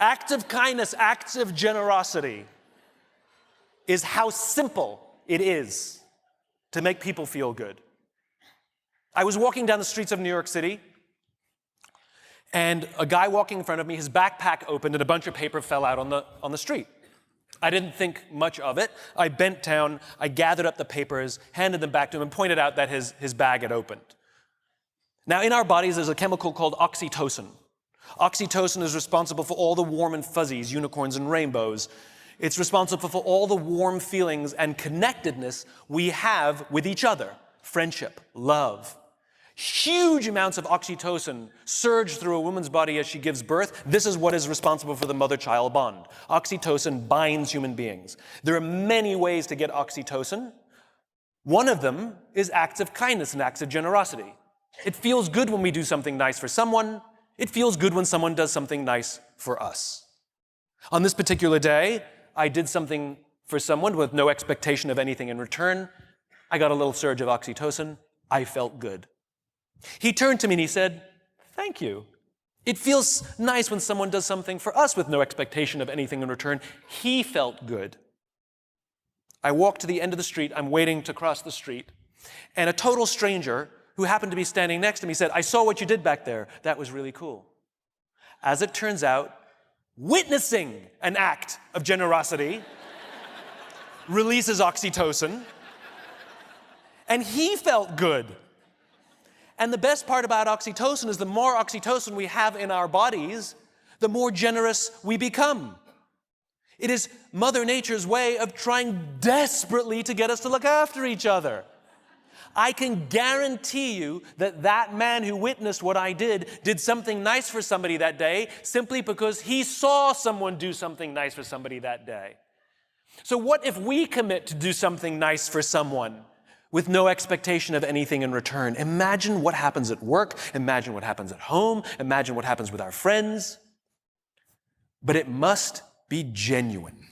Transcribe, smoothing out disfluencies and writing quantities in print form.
Acts of kindness, acts of generosity is how simple it is to make people feel good. I was walking down the streets of New York City, and a guy walking in front of me, his backpack opened and a bunch of paper fell out on the street. I didn't think much of it. I bent down, I gathered up the papers, handed them back to him, and pointed out that his bag had opened. Now, in our bodies, there's a chemical called oxytocin. Oxytocin is responsible for all the warm and fuzzies, unicorns and rainbows. It's responsible for all the warm feelings and connectedness we have with each other. Friendship, love. Huge amounts of oxytocin surge through a woman's body as she gives birth. This is what is responsible for the mother-child bond. Oxytocin binds human beings. There are many ways to get oxytocin. One of them is acts of kindness and acts of generosity. It feels good when we do something nice for someone. It feels good when someone does something nice for us. On this particular day, I did something for someone with no expectation of anything in return. I got a little surge of oxytocin. I felt good. He turned to me and he said, "Thank you. It feels nice when someone does something for us with no expectation of anything in return." He felt good. I walked to the end of the street. I'm waiting to cross the street. And a total stranger who happened to be standing next to me said, "I saw what you did back there. That was really cool." As it turns out, witnessing an act of generosity releases oxytocin, and he felt good. And the best part about oxytocin is the more oxytocin we have in our bodies, the more generous we become. It is Mother Nature's way of trying desperately to get us to look after each other. I can guarantee you that that man who witnessed what I did something nice for somebody that day simply because he saw someone do something nice for somebody that day. So what if we commit to do something nice for someone with no expectation of anything in return? Imagine what happens at work. Imagine what happens at home. Imagine what happens with our friends. But it must be genuine.